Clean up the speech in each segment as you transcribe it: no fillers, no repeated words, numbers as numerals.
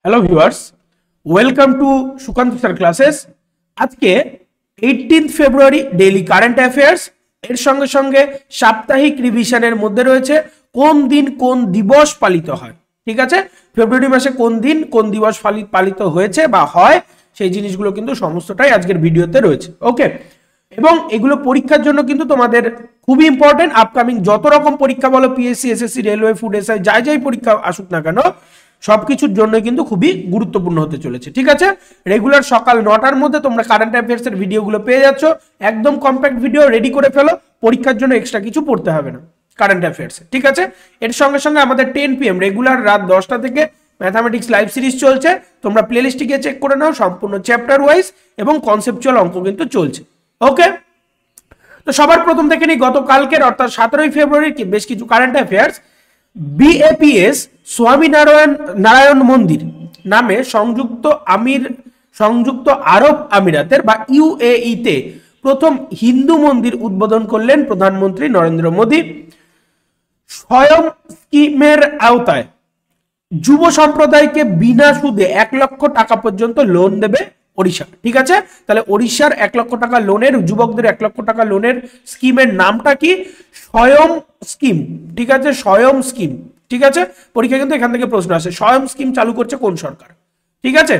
Hello viewers, welcome to Sukanta sir classes. আজকে 18 ফেব্রুয়ারি daily current affairs এর সঙ্গে সঙ্গে সাপ্তাহিক রিভিশনের মধ্যে রয়েছে কোন দিন কোন দিবস পালিত হয়। ঠিক আছে, ফেব্রুয়ারি মাসে কোন দিন কোন দিবস পালিত হয়েছে বা হয় সেই জিনিসগুলো কিন্তু সমস্তটাই আজকের ভিডিওতে রয়েছে। ওকে, এবং এগুলো পরীক্ষার জন্য কিন্তু তোমাদের খুবই ইম্পর্টেন্ট। আপকামিং যত রকম পরীক্ষা বলো, PSC, SSC, railway, food SI, যাই পরীক্ষা আসুক না কেন, সবকিছুর জন্য কিন্তু খুবই গুরুত্বপূর্ণ হতে চলেছে। ঠিক আছে, রেগুলার সকাল 9টার মধ্যে তোমরা কারেন্ট অ্যাফেয়ার্স এর ভিডিওগুলো পেয়ে যাচ্ছ। একদম কম্প্যাক্ট ভিডিও রেডি করে ফেলো, পরীক্ষার জন্য এক্সট্রা কিছু পড়তে হবে না কারেন্ট অ্যাফেয়ার্স। ঠিক আছে, এর সঙ্গে সঙ্গে আমাদের 10 PM রেগুলার রাত 10টা থেকে ম্যাথামেটিক্স লাইভ সিরিজ চলছে। তোমরা প্লেলিস্টে গিয়ে চেক করে নাও, সম্পূর্ণ চ্যাপ্টার ওয়াইজ এবং কনসেপচুয়াল অঙ্ক কিন্তু চলছে। ওকে, তো সবার প্রথম দেখে নিই গতকালকের অর্থাৎ 17ই ফেব্রুয়ারির বেশ কিছু কারেন্ট অ্যাফেয়ার্স। বিএপিএস স্বামী নারায়ণ মন্দির নামে সংযুক্ত আরব আমিরাতের বা ইউএইতে প্রথম হিন্দু মন্দির উদ্বোধন করলেন প্রধানমন্ত্রী নরেন্দ্র মোদী। স্বয়ং স্কিমের আওতায় যুব সম্প্রদায়কে বিনা সুদে 1 লক্ষ টাকা পর্যন্ত লোন দেবে ওড়িশা। ঠিক আছে, তাহলে ওড়িশার 1 লক্ষ টাকা লোনের, যুবকদের 1 লক্ষ টাকা লোনের স্কিমের নামটা কি? স্বয়ং স্কিম। ঠিক আছে, স্বয়ং স্কিম। ঠিক আছে, পরীক্ষা কিন্তু এখান থেকে প্রশ্ন আসে, স্বয়ং স্কিম চালু করছে কোন সরকার? ঠিক আছে,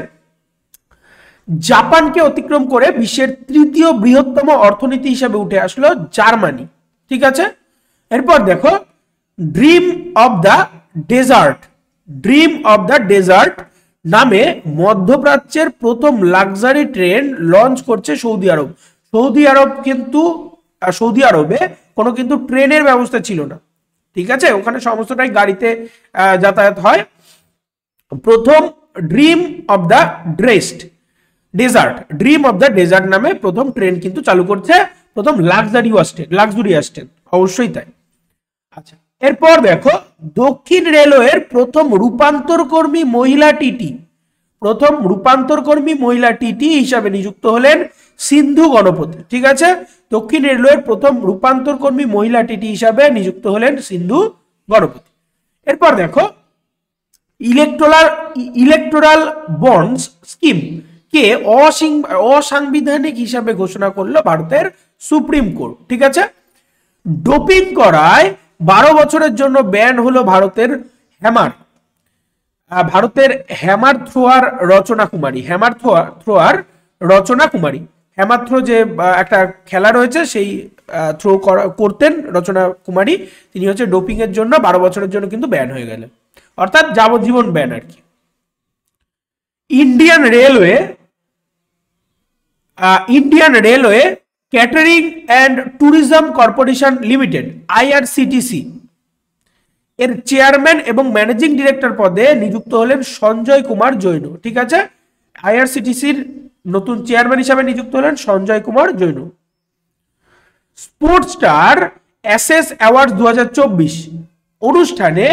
জাপানকে অতিক্রম করে বিশ্বের 3য় বৃহত্তম অর্থনীতি হিসেবে উঠে আসলো জার্মানি। ঠিক আছে, এরপর দেখো ড্রিম অফ দ্য ডেজার্ট নামে মধ্যপ্রাচ্যের প্রথম লাক্সারি ট্রেন লঞ্চ করছে সৌদি আরব। সৌদি আরবে কোনো কিন্তু ট্রেনের ব্যবস্থা ছিল না। ঠিক আছে, ওখানে সমস্তটাই গাড়িতে যাতায়াত হয়। প্রথম ড্রিম অফ দ্য ডেজার্ট নামে প্রথম ট্রেন কিন্তু চালু করছে, প্রথম লাক্সারিয়াস ট্রেন, অবশ্যই তাই। আচ্ছা, এরপর দেখো দক্ষিণ রেলওয়ের প্রথম রূপান্তরকর্মী মহিলা টিটি হিসাবে নিযুক্ত হলেন সিন্ধু গণপতি। ঠিক আছে, দক্ষিণ রেলওয়ের প্রথম রূপান্তরকর্মী মহিলা টিটি হিসাবে নিযুক্ত হলেন সিন্ধু গণপতি। এরপর দেখো ইলেকটোরাল বন্ডস স্কিম কে অসাংবিধানিক হিসাবে ঘোষণা করলো ভারতের সুপ্রিম কোর্ট। ঠিক আছে, ডোপিং করায় 12 বছরের জন্য ব্যান হলো ভারতের হ্যামার থ্রোয়ার রচনা কুমারী। হ্যামার থ্রো যে একটা খেলা রয়েছে, সেই থ্রো করতেন রচনা কুমারী। তিনি হচ্ছে ডোপিং এর জন্য 12 বছরের জন্য কিন্তু ব্যান হয়ে গেলেন, অর্থাৎ যাবজ্জীবন ব্যান আর কি। Indian railway catering and tourism corporation limited IRCTC এর চেয়ারম্যান এবং ম্যানেজিং ডিরেক্টর পদে নিযুক্ত হলেন সঞ্জয় কুমার জৈন। ঠিক আছে, IRCTCর নতুন চেয়ারম্যান হিসাবে নিযুক্ত হলেন Sanjay Kumar Jain. Sports star aces award 2024 অনুষ্ঠানে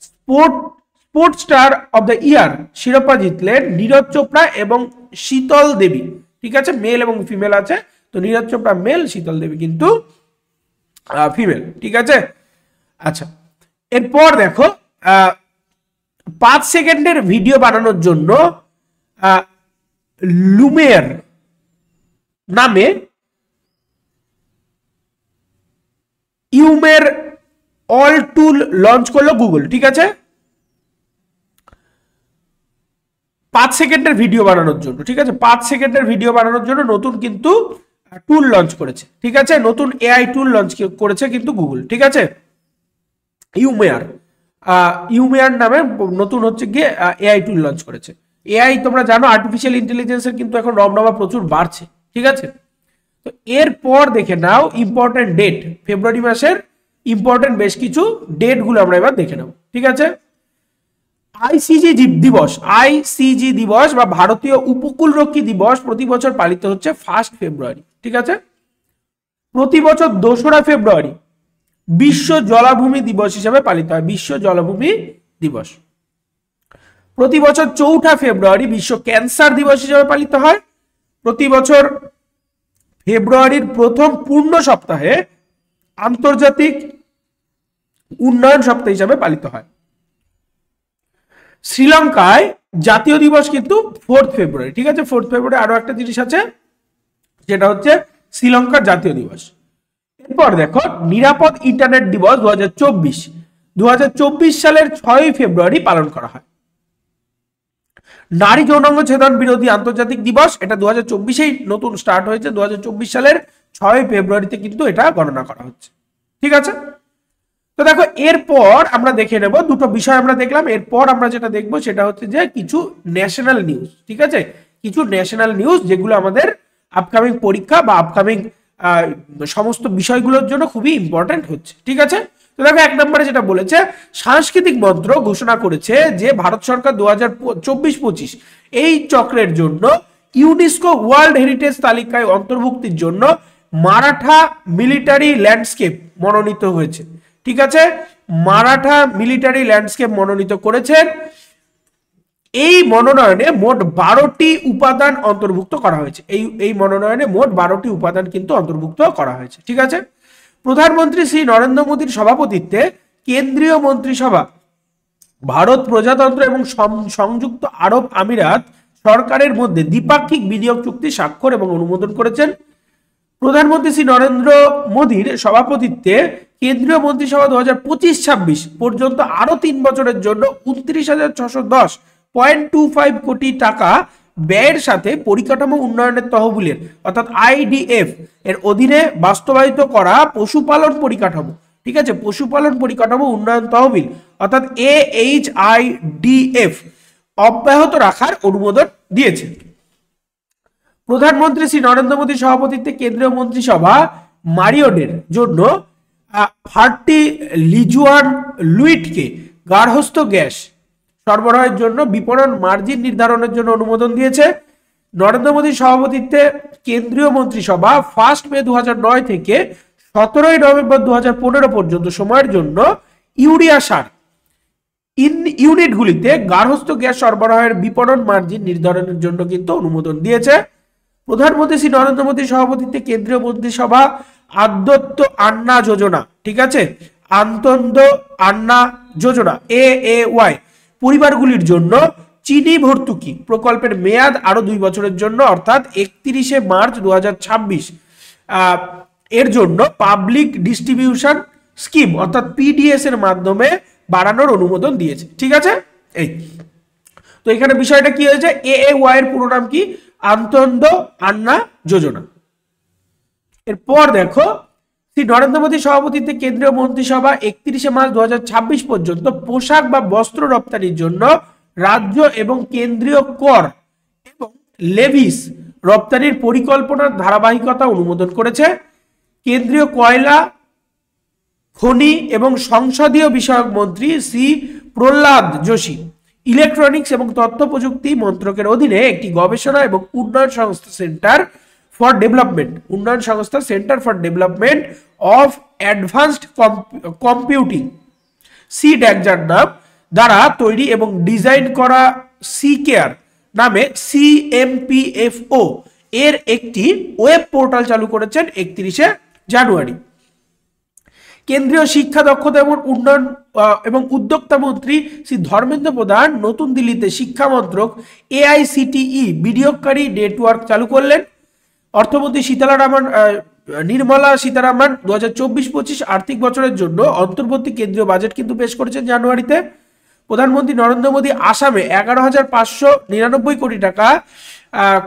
sports star of the year শিরোপা জিতলেন নীরজ চোপড়া এবং শীতল দেবী। ঠিক আছে, মেল এবং ফিমেল আছে, তো নীরজ চোপড়া মেল, শীতল দেবী কিন্তু ফিমেল। ঠিক আছে, আচ্ছা, এরপর দেখো 5 সেকেন্ডের ভিডিও বানানোর জন্য লুমিয়ার নামে ইউমের অল টুল লঞ্চ করলো গুগল। ঠিক আছে, 5 সেকেন্ডের ভিডিও বানানোর জন্য, ঠিক আছে, 5 সেকেন্ডের ভিডিও বানানোর জন্য নতুন কিন্তু টুল লঞ্চ করেছে। ঠিক আছে, নতুন AI টুল লঞ্চ করেছে কিন্তু গুগল। ঠিক আছে, ইউমেয়ার নামে নতুন হচ্ছে গিয়ে AI টুল লঞ্চ করেছে। AI তোমরা জানো আর্টিফিশিয়াল ইন্টেলিজেন্সের কিন্তু এখন রমরমা প্রচুর বাড়ছে। ঠিক আছে, তো এরপর দেখে নাও ইম্পর্টেন্ট ডেট, ফেব্রুয়ারি মাসের ইম্পর্টেন্ট বেশ কিছু ডেটগুলো আমরা এবার দেখে নেব। ঠিক আছে, আইসিজি দিবস বা ভারতীয় উপকূলরক্ষী দিবস প্রতি বছর পালিত হচ্ছে 1 ফেব্রুয়ারি। ঠিক আছে, প্রতি বছর 2রা ফেব্রুয়ারি বিশ্ব জলাভূমি দিবস হিসেবে পালিত হয়, বিশ্ব জলাভূমি দিবস। প্রতি বছর 4ঠা ফেব্রুয়ারি বিশ্ব ক্যান্সার দিবস হিসেবে পালিত হয়। প্রতি বছর ফেব্রুয়ারির প্রথম পূর্ণ সপ্তাহে আন্তর্জাতিক উন্নয়ন সপ্তাহ হিসাবে পালিত হয়। শ্রীলঙ্কায় জাতীয় দিবস কিন্তু 4 ফেব্রুয়ারি, ঠিক আছে। 4 ফেব্রুয়ারি আরো একটা জিনিস আছে, যেটা হচ্ছে শ্রীলঙ্কার জাতীয় দিবস। এরপর দেখো নিরাপদ ইন্টারনেট দিবস 2024, 2024 সালের 6 ফেব্রুয়ারি পালন করা হয়। নারী যৌনাঙ্গ ছেদন বিরোধী আন্তর্জাতিক দিবস, এটা 2024-এই নতুন স্টার্ট হয়েছে, 2024 সালের 6 ফেব্রুয়ারিতে কিন্তু এটা গণনা করা হচ্ছে, ঠিক আছে। তো দেখো এরপর আমরা দেখে নেব, দুটো বিষয় আমরা দেখলাম। এরপর আমরা যেটা দেখবো সেটা হচ্ছে যে কিছু ন্যাশনাল নিউজ, ঠিক আছে, কিছু ন্যাশনাল নিউজ যেগুলো আমাদের আপকামিং পরীক্ষা বা আপকামিং সমস্ত বিষয়গুলোর জন্য খুবই ইম্পর্টেন্ট হচ্ছে, ঠিক আছে। তো দেখো 1 নম্বরে যেটা বলেছে, সাংস্কৃতিক মন্ত্রক ঘোষণা করেছে যে ভারত সরকার 2024-25 এই চক্রের জন্য ইউনেস্কো ওয়ার্ল্ড হেরিটেজ তালিকায় অন্তর্ভুক্তির জন্য মারাঠা মিলিটারি ল্যান্ডস্কেপ মনোনীত হয়েছে, ঠিক আছে। মারাঠা মিলিটারি ল্যান্ডস্কেপ মনোনীত করেছেন। এই মনোনয়নে মোট 12টি উপাদান অন্তর্ভুক্ত করা হয়েছে, এই মনোনয়নে মোট 12টি উপাদান কিন্তু অন্তর্ভুক্ত করা হয়েছে, ঠিক আছে। প্রধানমন্ত্রী শ্রী নরেন্দ্র মোদীর সভাপতিত্বে কেন্দ্রীয় মন্ত্রিসভা ভারত প্রজাতন্ত্র এবং সংযুক্ত আরব আমিরাত সরকারের মধ্যে দ্বিপাক্ষিক বিনিয়োগ চুক্তি স্বাক্ষর এবং অনুমোদন করেছেন। প্রধানমন্ত্রী শ্রী নরেন্দ্র মোদীর সভাপতিত্বে কেন্দ্রীয় মন্ত্রিসভা 2025-26 পর্যন্ত আরো 3 বছরের জন্য 29,610.25 কোটি টাকা ব্যয়ের সাথে পরিকাঠামো উন্নয়নের তহবিলের অর্থাৎ আইডিএফ এর অধীনে বাস্তবায়িত করা পশুপালন পরিকাঠামো, ঠিক আছে, পশুপালন পরিকাঠামো উন্নয়ন তহবিল অর্থাৎ AHIDF অব্যাহত রাখার অনুমোদন দিয়েছে। প্রধানমন্ত্রী শ্রী নরেন্দ্র মোদীর সভাপতিত্বে কেন্দ্রীয় মন্ত্রিসভা মারিওডের জন্য ফার্টিলিজুয়ান লুইটকে গার্হস্থ্য গ্যাস সরবরাহের জন্য বিপণন মার্জিন নির্ধারণের জন্য অনুমোদন দিয়েছে। নরেন্দ্র মোদীর সভাপতিত্বে কেন্দ্রীয় মন্ত্রিসভা 1 মে 2009 থেকে 17 নভেম্বর 2015 পর্যন্ত সময়ের জন্য ইউরিয়া সার ইউনিটগুলিতে গার্হস্থ্য গ্যাস সরবরাহের বিপণন মার্জিন নির্ধারণের জন্য কিন্তু অনুমোদন দিয়েছে। প্রধানমন্ত্রী শ্রী নরেন্দ্র মোদীর সভাপতিত্বে কেন্দ্রীয় মন্ত্রিসভা আদ্যত্ত আন্না যোজনা, ঠিক আছে, আন্তন্দ আন্না যোজনা AAY পরিবারগুলির জন্য চিনি ভর্তুকি প্রকল্পের মেয়াদ আরো 2 বছরের জন্য অর্থাৎ 31 মার্চ 2026 এর জন্য পাবলিক ডিস্ট্রিবিউশন স্কিম অর্থাৎ PDS এর মাধ্যমে বাড়ানোর অনুমোদন দিয়েছে, ঠিক আছে। এই তো এখানে বিষয়টা কি হয়েছে, AAY এর পুরো নাম কি, আন্তন্দ আন্না যোজনা। এরপর দেখো শ্রী নরেন্দ্র মোদী সভাপতিত্বে কেন্দ্রীয় মন্ত্রিসভা 31 মার্চ 2026 পর্যন্ত পোশাক বা বস্ত্র রপ্তানির জন্য রাজ্য এবং কেন্দ্রীয় কর এবং লেভিস রপ্তানির পরিকল্পনার ধারাবাহিকতা অনুমোদন করেছে। কেন্দ্রীয় কয়লা খনি এবং সংসদীয় বিষয়ক মন্ত্রী শ্রী প্রহ্লাদ যোশী ইলেকট্রনিক্স এবং তথ্য প্রযুক্তি মন্ত্রকের অধীনে একটি গবেষণা এবং উন্নয়ন সংস্থা centre for development of advanced computing CDAC যার নাম দ্বারা তৈরি এবং ডিজাইন করা সিকেয়ার নামে CMPFO এর একটি ওয়েব পোর্টাল চালু করেছেন 31 জানুয়ারি। কেন্দ্রীয় শিক্ষা দক্ষতা এবং উন্নয়ন এবং উদ্যোক্তা মন্ত্রী শ্রী ধর্মেন্দ্র প্রধান নতুন দিল্লিতে শিক্ষা মন্ত্রক AICTE বিনিয়োগকারী নেটওয়ার্ক চালু করলেন। অর্থমন্ত্রী নির্মলা সীতারামন 2024-25 আর্থিক বছরের জন্য অন্তর্বর্তী কেন্দ্রীয় বাজেট কিন্তু পেশ করেছেন জানুয়ারিতে। প্রধানমন্ত্রী নরেন্দ্র মোদী আসামে 11,599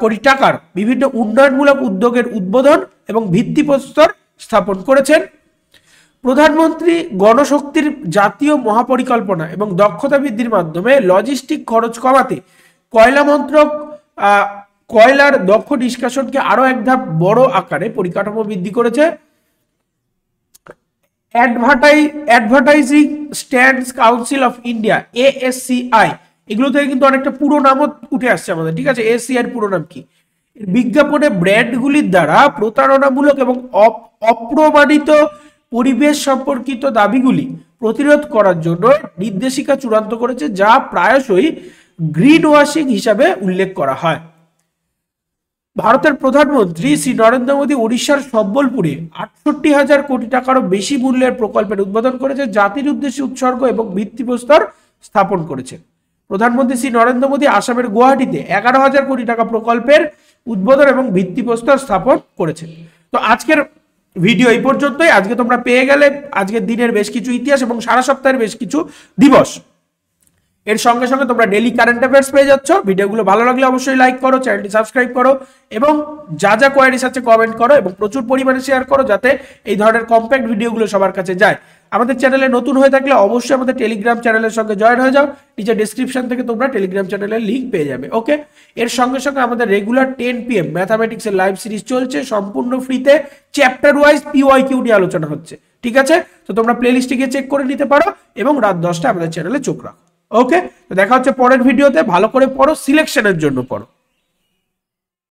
কোটি টাকার বিভিন্ন উন্নয়নমূলক উদ্যোগের উদ্বোধন এবং ভিত্তিপ্রস্তর স্থাপন করেছেন। প্রধানমন্ত্রী গণশক্তির জাতীয় মহাপরিকল্পনা এবং দক্ষতা বৃদ্ধির মাধ্যমে লজিস্টিক খরচ কমাতে কয়লা মন্ত্রক কয়লার দক্ষ নিষ্কাশনকে আরো এক ধাপ বড় আকারে পরিকাঠামো বৃদ্ধি করেছে। Advertising standards council of India ASCI এগুলো থেকে কিন্তু অনেকটা পুরো নামও উঠে আসছে আমাদের, ঠিক আছে। ASCI এর পুরো নাম কি, বিজ্ঞাপনে ব্র্যান্ডগুলির দ্বারা প্রতারণামূলক এবং অপ্রমাণিত পরিবেশ সম্পর্কিত দাবিগুলি প্রতিরোধ করার জন্য নির্দেশিকা চূড়ান্ত করেছে, যা প্রায়শই গ্রিন ওয়াশিং হিসাবে উল্লেখ করা হয়। ভারতের প্রধানমন্ত্রী শ্রী নরেন্দ্র মোদী ওড়িশার সম্বলপুরে 68,000 কোটি টাকারও বেশি মূল্যের প্রকল্পের উদ্বোধন করেছে, জাতির উদ্দেশ্যে উৎসর্গ এবং ভিত্তিপ্রস্তর স্থাপন করেছে। প্রধানমন্ত্রী শ্রী নরেন্দ্র মোদী আসামের গুয়াহাটিতে 11,000 কোটি টাকা প্রকল্পের উদ্বোধন এবং ভিত্তিপ্রস্তর স্থাপন করেছেন। তো আজকের ভিডিও এই পর্যন্তই। আজকে তোমরা পেয়ে গেলে আজকের দিনের বেশ কিছু ইতিহাস এবং সারা সপ্তাহের বেশ কিছু দিবস। এর সঙ্গে সঙ্গে তোমরা ডেইলি কারেন্ট অ্যাফেয়ার্স পেয়ে যাচ্ছ। ভিডিওগুলো ভালো লাগলে অবশ্যই লাইক করো, চ্যানেলটি সাবস্ক্রাইব করো এবং যা যা কোয়ারিজ আছে কমেন্ট করো এবং প্রচুর পরিমাণে শেয়ার করো যাতে এই ধরনের কম্প্যাক্ট ভিডিওগুলো সবার কাছে যায়। আমাদের চ্যানেলে নতুন হয়ে থাকলে অবশ্যই আমাদের টেলিগ্রাম চ্যানেলের সঙ্গে জয়েন হয়ে যাও। নিচে ডেসক্রিপশন থেকে তোমরা টেলিগ্রাম চ্যানেলের লিঙ্ক পেয়ে যাবে। ওকে, এর সঙ্গে সঙ্গে আমাদের রেগুলার 10 PM ম্যাথামেটিক্সের লাইভ সিরিজ চলছে সম্পূর্ণ ফ্রিতে, চ্যাপ্টার ওয়াইজ PYQ নিয়ে আলোচনা হচ্ছে। ঠিক আছে, তো তোমরা প্লেলিস্টে গিয়ে চেক করে নিতে পারো এবং রাত 10টায় আমাদের চ্যানেলে চোখ রাখো। ওকে, তো দেখা হচ্ছে পরের ভিডিওতে। ভালো করে পড়ো, সিলেকশনের জন্য পড়ো।